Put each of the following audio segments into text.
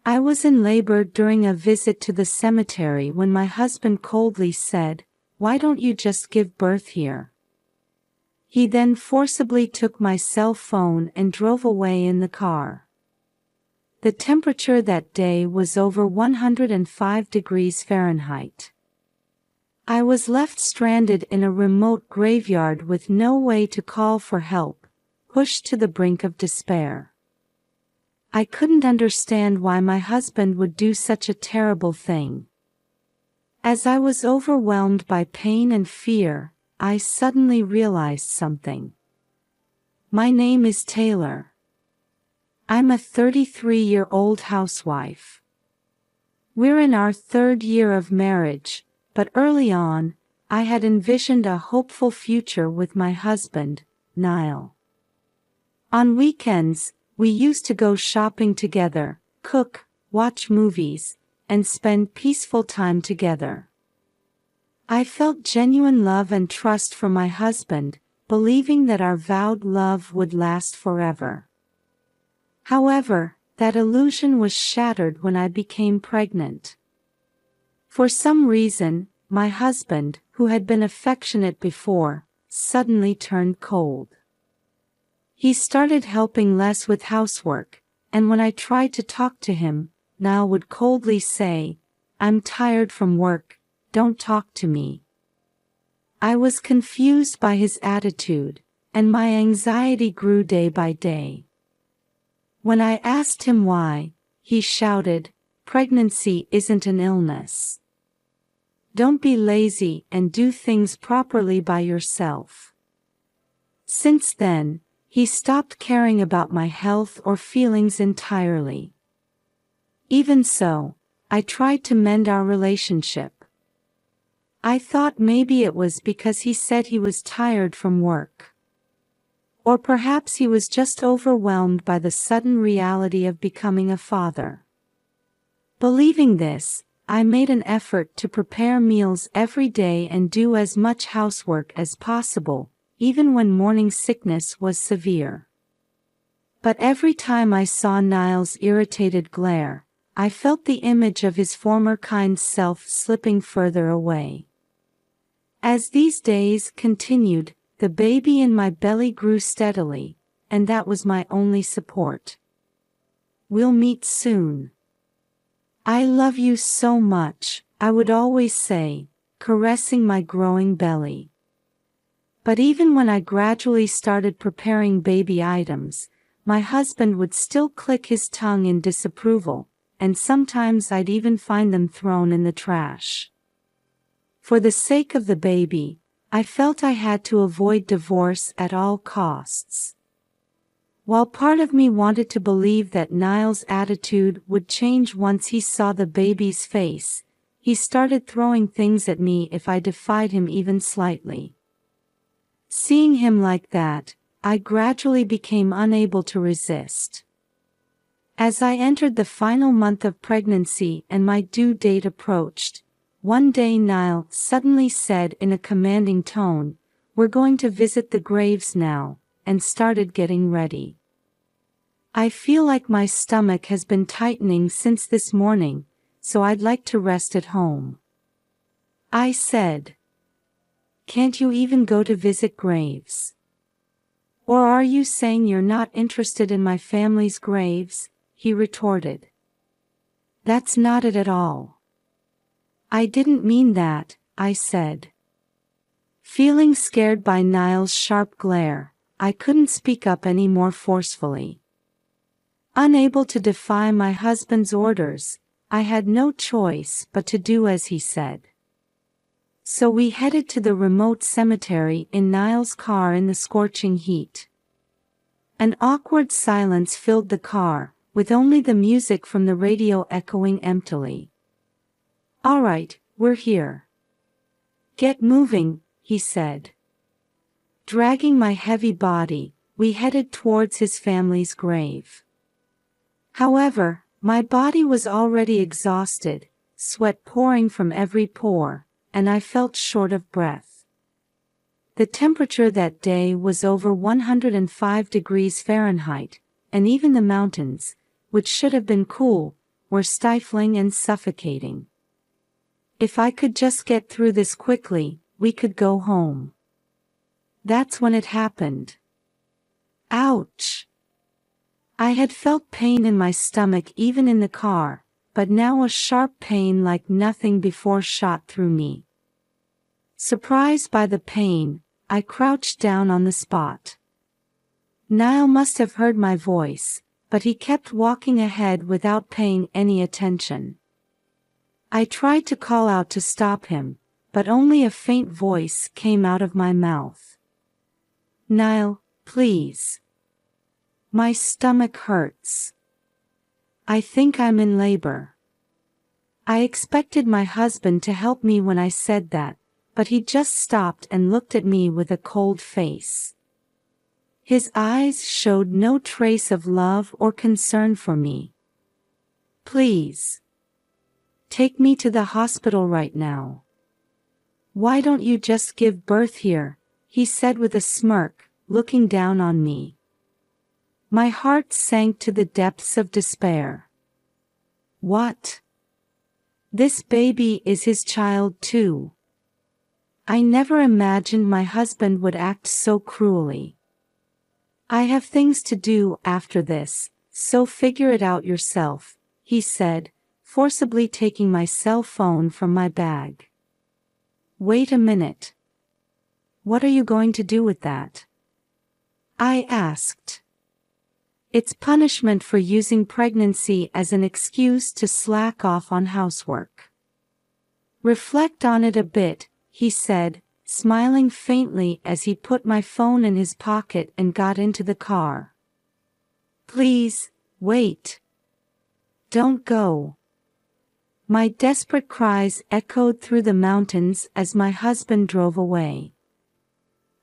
I was in labor during a visit to the cemetery when my husband coldly said, "Why don't you just give birth here?" He then forcibly took my cell phone and drove away in the car. The temperature that day was over 105 degrees Fahrenheit. I was left stranded in a remote graveyard with no way to call for help, pushed to the brink of despair. I couldn't understand why my husband would do such a terrible thing. As I was overwhelmed by pain and fear, I suddenly realized something. My name is Taylor. I'm a 33-year-old housewife. We're in our 3rd year of marriage, but early on, I had envisioned a hopeful future with my husband, Niall. On weekends, we used to go shopping together, cook, watch movies, and spend peaceful time together. I felt genuine love and trust for my husband, believing that our vowed love would last forever. However, that illusion was shattered when I became pregnant. For some reason, my husband, who had been affectionate before, suddenly turned cold. He started helping less with housework, and when I tried to talk to him, Niall would coldly say, "I'm tired from work, don't talk to me." I was confused by his attitude, and my anxiety grew day by day. When I asked him why, he shouted, "Pregnancy isn't an illness. Don't be lazy and do things properly by yourself." Since then, he stopped caring about my health or feelings entirely. Even so, I tried to mend our relationship. I thought maybe it was because he said he was tired from work. Or perhaps he was just overwhelmed by the sudden reality of becoming a father. Believing this, I made an effort to prepare meals every day and do as much housework as possible, even when morning sickness was severe. But every time I saw Niall's irritated glare, I felt the image of his former kind self slipping further away. As these days continued, the baby in my belly grew steadily, and that was my only support. "We'll meet soon. I love you so much," I would always say, caressing my growing belly. But even when I gradually started preparing baby items, my husband would still click his tongue in disapproval, and sometimes I'd even find them thrown in the trash. For the sake of the baby, I felt I had to avoid divorce at all costs. While part of me wanted to believe that Niall's attitude would change once he saw the baby's face, he started throwing things at me if I defied him even slightly. Seeing him like that, I gradually became unable to resist. As I entered the final month of pregnancy and my due date approached, one day Niall suddenly said in a commanding tone, "We're going to visit the graves now," and started getting ready. "I feel like my stomach has been tightening since this morning, so I'd like to rest at home," I said. "Can't you even go to visit graves? Or are you saying you're not interested in my family's graves?" he retorted. "That's not it at all." "I didn't mean that," I said. Feeling scared by Niall's sharp glare, I couldn't speak up any more forcefully. Unable to defy my husband's orders, I had no choice but to do as he said. So we headed to the remote cemetery in Niall's car in the scorching heat. An awkward silence filled the car, with only the music from the radio echoing emptily. "All right, we're here. Get moving," he said. Dragging my heavy body, we headed towards his family's grave. However, my body was already exhausted, sweat pouring from every pore, and I felt short of breath. The temperature that day was over 105 degrees Fahrenheit, and even the mountains, which should have been cool, were stifling and suffocating. If I could just get through this quickly, we could go home. That's when it happened. Ouch! I had felt pain in my stomach even in the car, but now a sharp pain like nothing before shot through me. Surprised by the pain, I crouched down on the spot. Niall must have heard my voice, but he kept walking ahead without paying any attention. I tried to call out to stop him, but only a faint voice came out of my mouth. Niall, please. My stomach hurts. I think I'm in labor. I expected my husband to help me when I said that, but he just stopped and looked at me with a cold face. His eyes showed no trace of love or concern for me. Please. Take me to the hospital right now. Why don't you just give birth here? He said with a smirk, looking down on me. My heart sank to the depths of despair. What? This baby is his child too. I never imagined my husband would act so cruelly. I have things to do after this, so figure it out yourself, he said, forcibly taking my cell phone from my bag. Wait a minute. What are you going to do with that? I asked. It's punishment for using pregnancy as an excuse to slack off on housework. Reflect on it a bit, he said, smiling faintly as he put my phone in his pocket and got into the car. Please, wait. Don't go. My desperate cries echoed through the mountains as my husband drove away.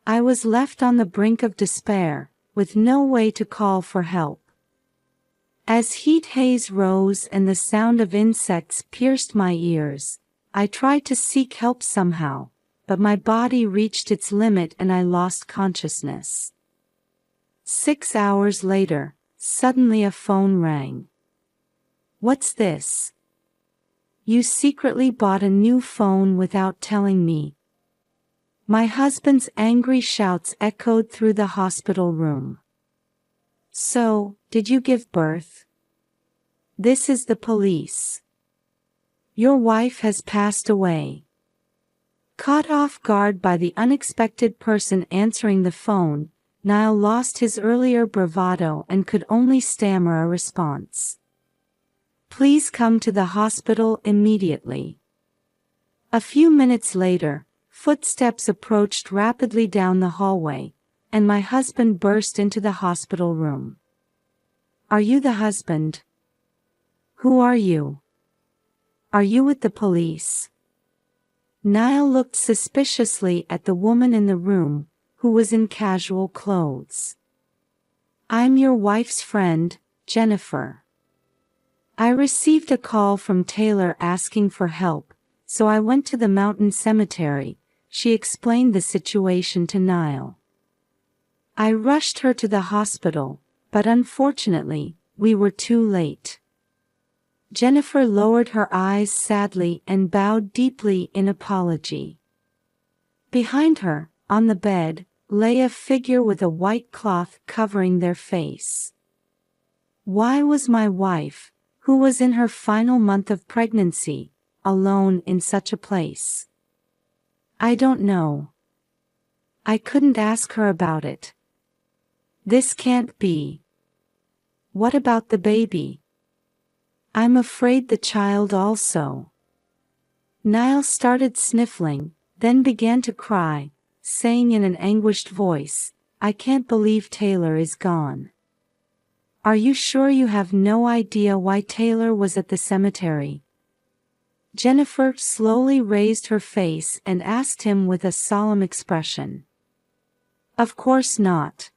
I was left on the brink of despair, with no way to call for help. As heat haze rose and the sound of insects pierced my ears, I tried to seek help somehow, but my body reached its limit and I lost consciousness. 6 hours later, suddenly a phone rang. What's this? You secretly bought a new phone without telling me. My husband's angry shouts echoed through the hospital room. So, did you give birth? This is the police. Your wife has passed away. Caught off guard by the unexpected person answering the phone, Niall lost his earlier bravado and could only stammer a response. Please come to the hospital immediately. A few minutes later, footsteps approached rapidly down the hallway, and my husband burst into the hospital room. Are you the husband? Who are you? Are you with the police? Niall looked suspiciously at the woman in the room, who was in casual clothes. I'm your wife's friend, Jennifer. I received a call from Taylor asking for help, so I went to the mountain cemetery. She explained the situation to Niall. I rushed her to the hospital, but unfortunately, we were too late. Jennifer lowered her eyes sadly and bowed deeply in apology. Behind her, on the bed, lay a figure with a white cloth covering their face. Why was my wife, who was in her final month of pregnancy, alone in such a place? I don't know. I couldn't ask her about it. This can't be. What about the baby? I'm afraid the child also. Niall started sniffling, then began to cry, saying in an anguished voice, I can't believe Taylor is gone. Are you sure you have no idea why Taylor was at the cemetery? Jennifer slowly raised her face and asked him with a solemn expression. Of course not.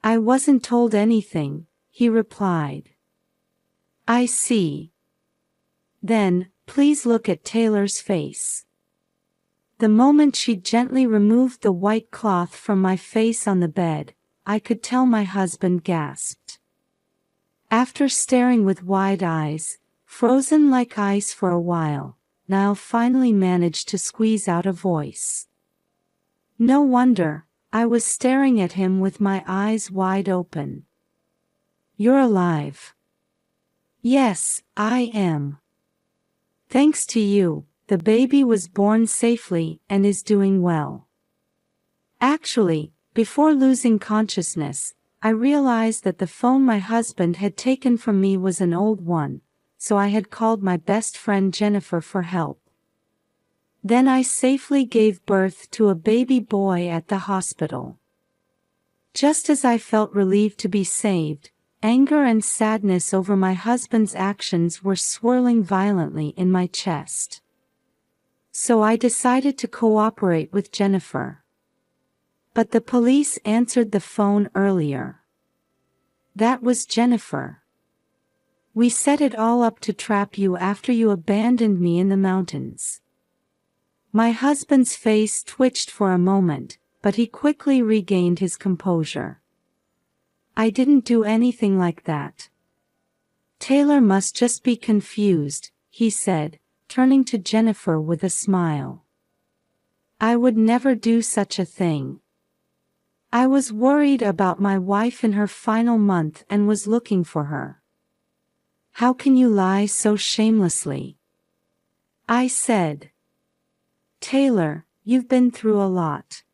I wasn't told anything, he replied. I see. Then, please look at Taylor's face. The moment she gently removed the white cloth from my face on the bed, I could tell my husband gasped. After staring with wide eyes, frozen like ice for a while, Niall finally managed to squeeze out a voice. No wonder, I was staring at him with my eyes wide open. You're alive. Yes, I am. Thanks to you, the baby was born safely and is doing well. Actually, before losing consciousness, I realized that the phone my husband had taken from me was an old one, so I had called my best friend Jennifer for help. Then I safely gave birth to a baby boy at the hospital. Just as I felt relieved to be saved, anger and sadness over my husband's actions were swirling violently in my chest. So I decided to cooperate with Jennifer. But the police answered the phone earlier. That was Jennifer. We set it all up to trap you after you abandoned me in the mountains. My husband's face twitched for a moment, but he quickly regained his composure. I didn't do anything like that. Taylor must just be confused, he said, turning to Jennifer with a smile. I would never do such a thing. I was worried about my wife in her final month and was looking for her. How can you lie so shamelessly? I said. Taylor, you've been through a lot.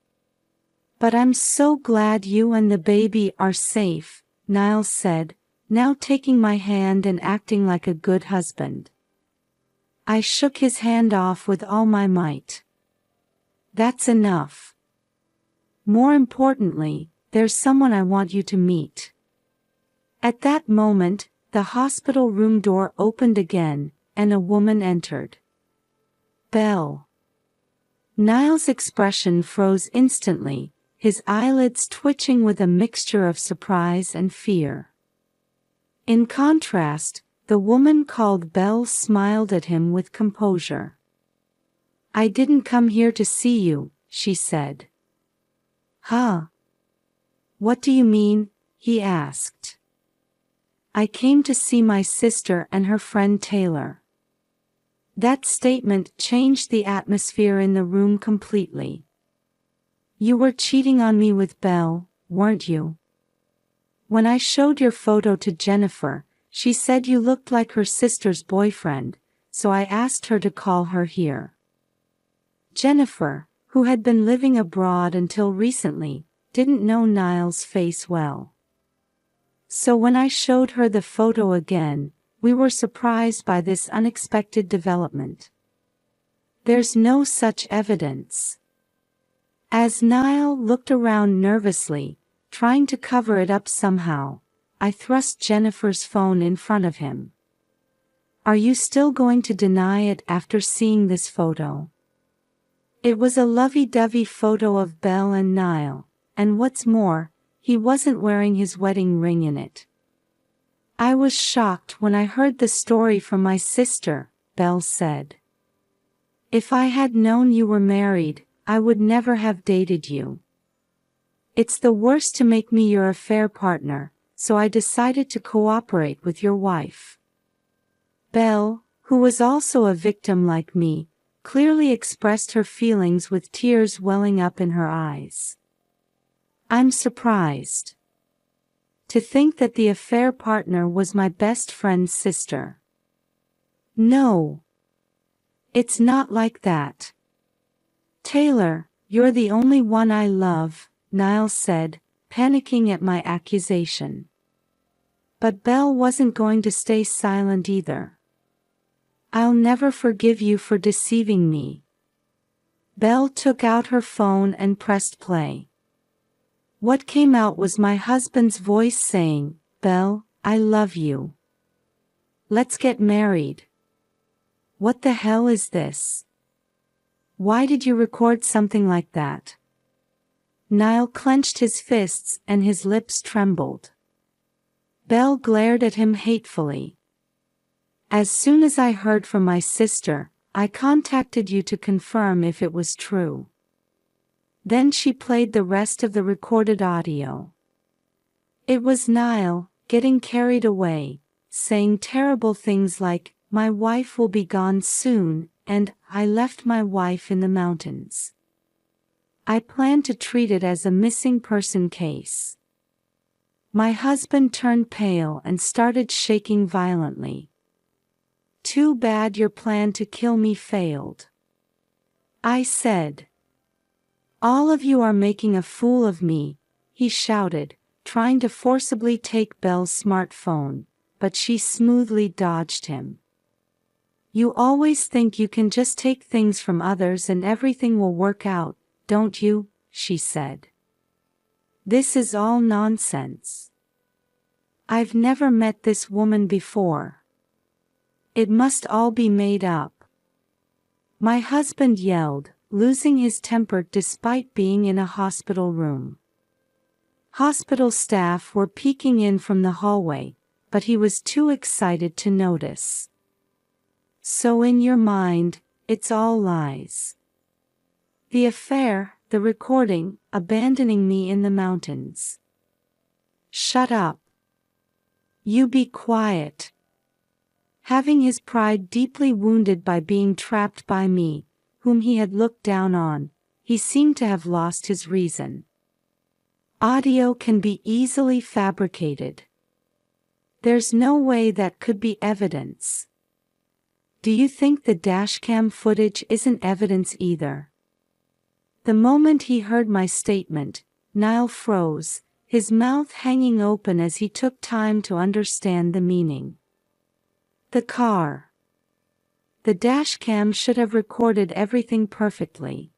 But I'm so glad you and the baby are safe, Niall said, now taking my hand and acting like a good husband. I shook his hand off with all my might. That's enough. More importantly, there's someone I want you to meet. At that moment, the hospital room door opened again, and a woman entered. Belle. Niall's expression froze instantly, his eyelids twitching with a mixture of surprise and fear. In contrast, the woman called Belle smiled at him with composure. I didn't come here to see you, she said. Huh? What do you mean? He asked. I came to see my sister and her friend Taylor. That statement changed the atmosphere in the room completely. You were cheating on me with Belle, weren't you? When I showed your photo to Jennifer, she said you looked like her sister's boyfriend, so I asked her to call her here. Jennifer, who had been living abroad until recently, didn't know Niall's face well. So when I showed her the photo again, we were surprised by this unexpected development. There's no such evidence. As Niall looked around nervously, trying to cover it up somehow, I thrust Jennifer's phone in front of him. Are you still going to deny it after seeing this photo? It was a lovey-dovey photo of Belle and Niall, and what's more, he wasn't wearing his wedding ring in it. I was shocked when I heard the story from my sister, Belle said. If I had known you were married, I would never have dated you. It's the worst to make me your affair partner, so I decided to cooperate with your wife. Belle, who was also a victim like me, clearly expressed her feelings with tears welling up in her eyes. I'm surprised. To think that the affair partner was my best friend's sister. No. It's not like that. Taylor, you're the only one I love, Niall said, panicking at my accusation. But Belle wasn't going to stay silent either. I'll never forgive you for deceiving me. Belle took out her phone and pressed play. What came out was my husband's voice saying, Belle, I love you. Let's get married. What the hell is this? Why did you record something like that? Niall clenched his fists and his lips trembled. Belle glared at him hatefully. As soon as I heard from my sister, I contacted you to confirm if it was true. Then she played the rest of the recorded audio. It was Niall, getting carried away, saying terrible things like, "My wife will be gone soon," and "I left my wife in the mountains." I plan to treat it as a missing person case. My husband turned pale and started shaking violently. "Too bad your plan to kill me failed," I said. "All of you are making a fool of me," he shouted, trying to forcibly take Belle's smartphone, but she smoothly dodged him. "You always think you can just take things from others and everything will work out, don't you?" she said. "This is all nonsense. I've never met this woman before. It must all be made up." My husband yelled, losing his temper despite being in a hospital room. Hospital staff were peeking in from the hallway, but he was too excited to notice. "So in your mind, it's all lies. The affair, the recording, abandoning me in the mountains." "Shut up. You be quiet." Having his pride deeply wounded by being trapped by me, whom he had looked down on, he seemed to have lost his reason. Audio can be easily fabricated. There's no way that could be evidence. Do you think the dashcam footage isn't evidence either? The moment he heard my statement, Niall froze, his mouth hanging open as he took time to understand the meaning. The car. The dashcam should have recorded everything perfectly.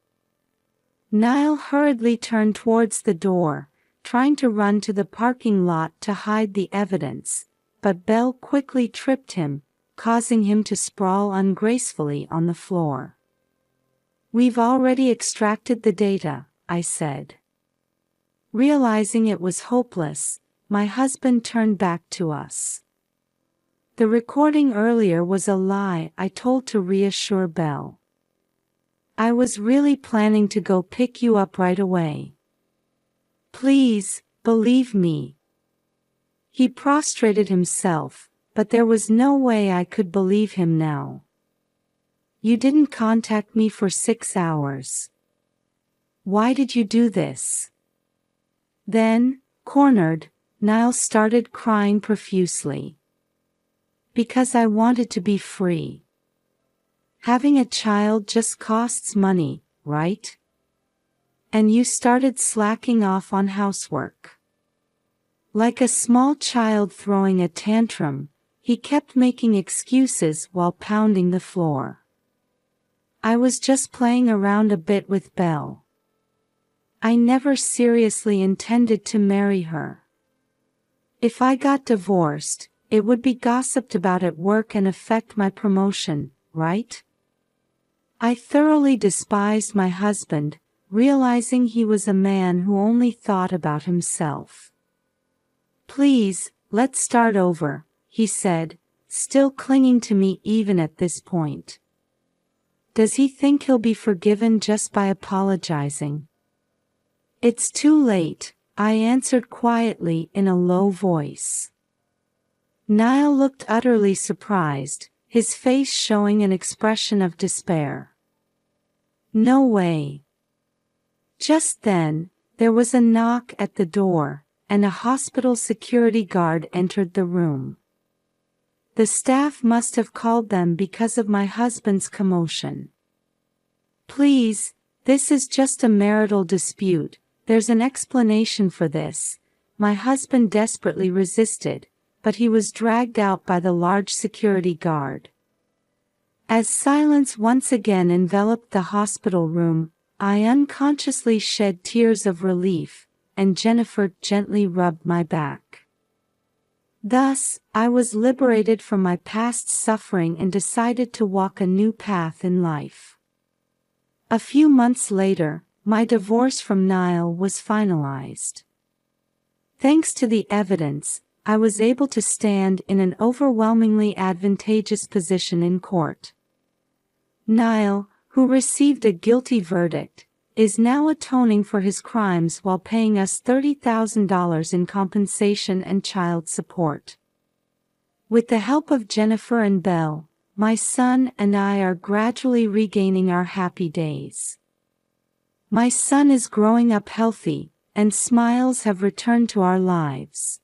Niall hurriedly turned towards the door, trying to run to the parking lot to hide the evidence, but Belle quickly tripped him, causing him to sprawl ungracefully on the floor. "We've already extracted the data," I said. Realizing it was hopeless, my husband turned back to us. "The recording earlier was a lie," I told to reassure Belle. "I was really planning to go pick you up right away. Please, believe me." He prostrated himself, but there was no way I could believe him now. "You didn't contact me for 6 hours. Why did you do this?" Then, cornered, Niall started crying profusely. "Because I wanted to be free. Having a child just costs money, right? And you started slacking off on housework." Like a small child throwing a tantrum, he kept making excuses while pounding the floor. "I was just playing around a bit with Belle. I never seriously intended to marry her. If I got divorced, it would be gossiped about at work and affect my promotion, right?" I thoroughly despised my husband, realizing he was a man who only thought about himself. "Please, let's start over," he said, still clinging to me even at this point. "Does he think he'll be forgiven just by apologizing?" "It's too late," I answered quietly in a low voice. Niall looked utterly surprised, his face showing an expression of despair. "No way." Just then, there was a knock at the door, and a hospital security guard entered the room. The staff must have called them because of my husband's commotion. "Please, this is just a marital dispute, there's an explanation for this," my husband desperately resisted, but he was dragged out by the large security guard. As silence once again enveloped the hospital room, I unconsciously shed tears of relief, and Jennifer gently rubbed my back. Thus, I was liberated from my past suffering and decided to walk a new path in life. A few months later, my divorce from Niall was finalized. Thanks to the evidence, I was able to stand in an overwhelmingly advantageous position in court. Niall, who received a guilty verdict, is now atoning for his crimes while paying us $30,000 in compensation and child support. With the help of Jennifer and Belle, my son and I are gradually regaining our happy days. My son is growing up healthy, and smiles have returned to our lives.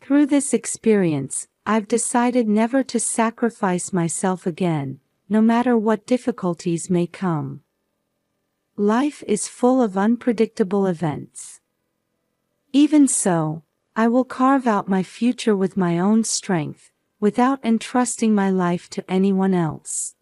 Through this experience, I've decided never to sacrifice myself again, no matter what difficulties may come. Life is full of unpredictable events. Even so, I will carve out my future with my own strength, without entrusting my life to anyone else.